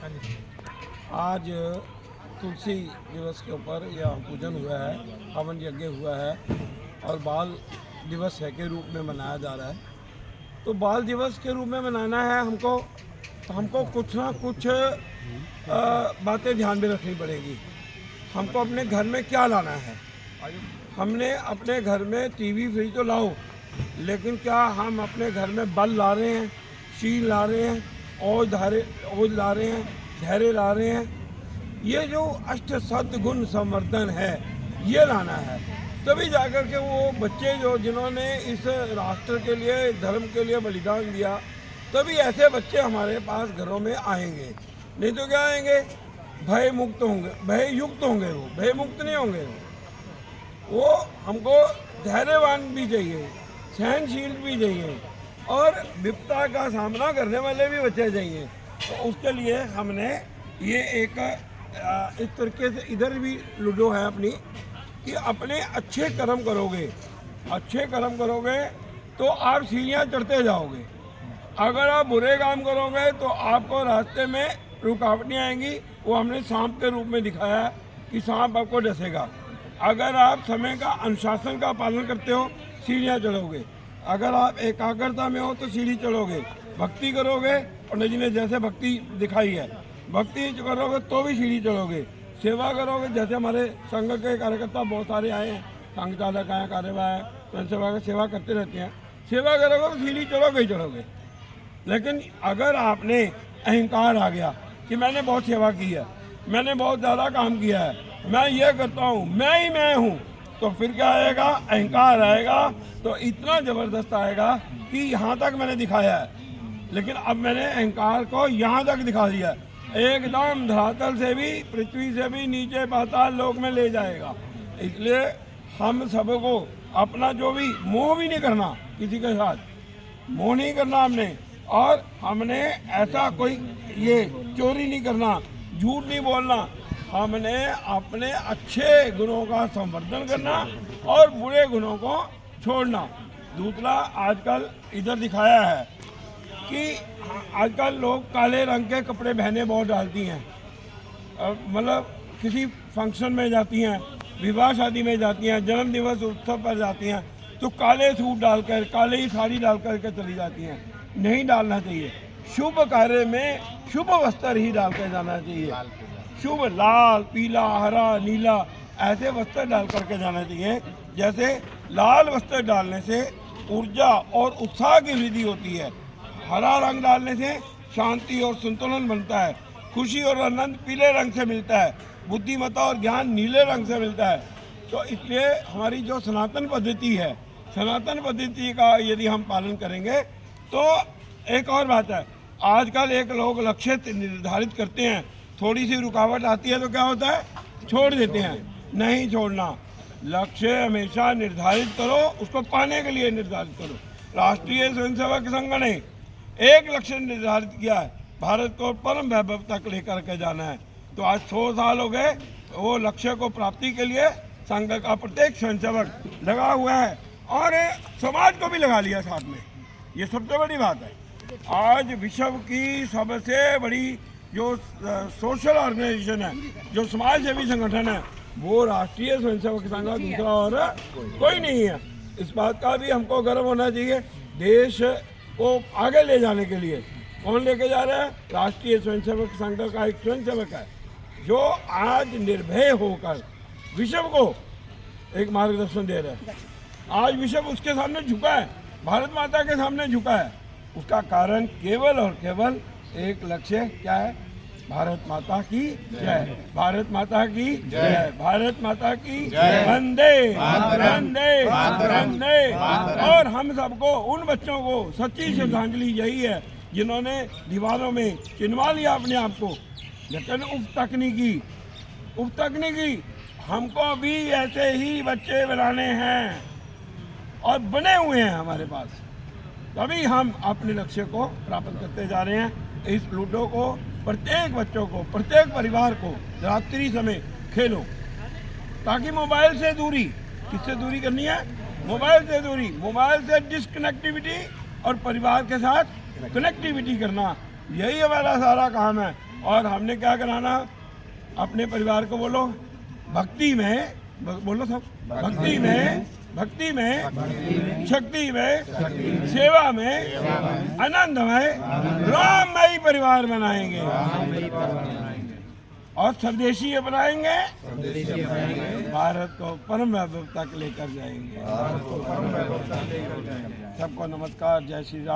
आज तुलसी दिवस के ऊपर यह पूजन हुआ है, हवन यज्ञ हुआ है और बाल दिवस है के रूप में मनाया जा रहा है। तो बाल दिवस के रूप में मनाना है हमको, तो हमको कुछ ना कुछ बातें ध्यान में रखनी पड़ेगी। हमको अपने घर में क्या लाना है। हमने अपने घर में टीवी फ्रिज तो लाओ, लेकिन क्या हम अपने घर में बल्ब ला रहे हैं, शील ला रहे हैं, ओज ला रहे हैं, धैर्य ला रहे हैं। ये जो अष्ट सद्गुण संवर्धन है, ये लाना है। तभी जाकर के वो बच्चे जिन्होंने इस राष्ट्र के लिए, धर्म के लिए बलिदान दिया, तभी ऐसे बच्चे हमारे पास घरों में आएंगे। नहीं तो क्या आएंगे, भय मुक्त होंगे, भय युक्त होंगे, वो भय मुक्त नहीं होंगे। वो हमको धैर्यवान भी चाहिए, सहनशील भी चाहिए और विपदा का सामना करने वाले भी बच्चे चाहिए। तो उसके लिए हमने ये एक इस तरीके से इधर भी लूडो है अपनी, कि अपने अच्छे कर्म करोगे, अच्छे कर्म करोगे तो आप सीढ़ियाँ चढ़ते जाओगे। अगर आप बुरे काम करोगे तो आपको रास्ते में रुकावटें आएंगी। वो हमने सांप के रूप में दिखाया है कि सांप आपको डसेगा। अगर आप समय का, अनुशासन का पालन करते हो, सीढ़ियाँ चढ़ोगे। अगर आप एकाग्रता में हो तो सीढ़ी चढ़ोगे। भक्ति करोगे, पंडित जी ने जैसे भक्ति दिखाई है, भक्ति करोगे तो भी सीढ़ी चढ़ोगे। सेवा करोगे, जैसे हमारे संघ के कार्यकर्ता बहुत सारे आए हैं, संघ चालक आए, कार्यवाह है, स्वयं सेवा की सेवा करते रहते हैं। सेवा करोगे तो सीढ़ी चढ़ोगे ही चढ़ोगे। लेकिन अगर आपने अहंकार आ गया कि मैंने बहुत सेवा की है, मैंने बहुत ज़्यादा काम किया है, मैं ये करता हूँ, मैं ही मैं हूँ, तो फिर क्या आएगा, अहंकार आएगा। तो इतना ज़बरदस्त आएगा कि यहाँ तक मैंने दिखाया है, लेकिन अब मैंने अहंकार को यहाँ तक दिखा दिया है, एकदम धरातल से भी, पृथ्वी से भी नीचे पाताल लोक में ले जाएगा। इसलिए हम सबको अपना जो भी मोह भी नहीं करना, किसी के साथ मोह नहीं करना हमने, और हमने ऐसा कोई ये चोरी नहीं करना, झूठ नहीं बोलना। हमने अपने अच्छे गुणों का संवर्धन करना और बुरे गुणों को छोड़ना। दूसरा, आजकल इधर दिखाया है कि आजकल लोग काले रंग के कपड़े पहने बहुत डालती हैं। मतलब किसी फंक्शन में जाती हैं, विवाह शादी में जाती हैं, जन्म दिवस उत्सव पर जाती हैं, तो काले सूट डालकर, काले ही साड़ी डाल करके चली जाती हैं। नहीं डालना चाहिए। शुभ कार्य में शुभ वस्त्र ही डाल कर जाना चाहिए। शुभ लाल, पीला, हरा, नीला ऐसे वस्त्र डाल करके जाना चाहिए। जैसे लाल वस्त्र डालने से ऊर्जा और उत्साह की वृद्धि होती है। हरा रंग डालने से शांति और संतुलन बनता है। खुशी और आनंद पीले रंग से मिलता है। बुद्धिमत्ता और ज्ञान नीले रंग से मिलता है। तो इसलिए हमारी जो सनातन पद्धति है, सनातन पद्धति का यदि हम पालन करेंगे तो एक और बात है, आजकल एक लोग लक्ष्य निर्धारित करते हैं, थोड़ी सी रुकावट आती है तो क्या होता है, छोड़ देते हैं। नहीं छोड़ना, लक्ष्य हमेशा निर्धारित करो, उसको पाने के लिए निर्धारित करो। राष्ट्रीय स्वयंसेवक संघ ने एक लक्ष्य निर्धारित किया है, भारत को परम वैभव तक लेकर के जाना है। तो आज 100 साल हो गए वो लक्ष्य को प्राप्ति के लिए संघ का प्रत्येक स्वयंसेवक लगा हुआ है और समाज को भी लगा लिया साथ में। ये सबसे बड़ी बात है। आज विश्व की सबसे बड़ी जो सोशल ऑर्गेनाइजेशन है, जो समाज सेवी संगठन है, वो राष्ट्रीय स्वयंसेवक संघ का दूसरा और कोई नहीं है। इस बात का भी हमको गर्व होना चाहिए। देश को आगे ले जाने के लिए कौन लेके जा रहा है, राष्ट्रीय स्वयंसेवक संघ का एक स्वयंसेवक है जो आज निर्भय होकर विश्व को एक मार्गदर्शन दे रहा है। आज विश्व उसके सामने झुका है, भारत माता के सामने झुका है। उसका कारण केवल और केवल एक लक्ष्य क्या है, भारत माता की जय, भारत माता की जय, भारत माता की जय, वंदे वंदे वंदे। और हम सबको, उन बच्चों को सच्ची श्रद्धांजलि यही है जिन्होंने दीवारों में चिन्हवा लिया अपने आप को, लेकिन उफ तक नहीं की। हमको भी ऐसे ही बच्चे बनाने हैं और बने हुए हैं हमारे पास, तभी हम अपने लक्ष्य को प्राप्त करते जा रहे हैं। इस लूडो को प्रत्येक बच्चों को, प्रत्येक परिवार को रात्रि समय खेलो, ताकि मोबाइल से दूरी, किससे दूरी करनी है, मोबाइल से दूरी, मोबाइल से डिस्कनेक्टिविटी और परिवार के साथ कनेक्टिविटी करना, यही हमारा सारा काम है। और हमने क्या कराना, अपने परिवार को बोलो भक्ति में, बोलो सब, भक्ति में शक्ति में सेवा में आनंदमय राममय परिवार बनाएंगे और स्वदेशी अपनाएंगे, भारत को परम वैभव तक लेकर जाएंगे। सबको नमस्कार, जय श्री राम।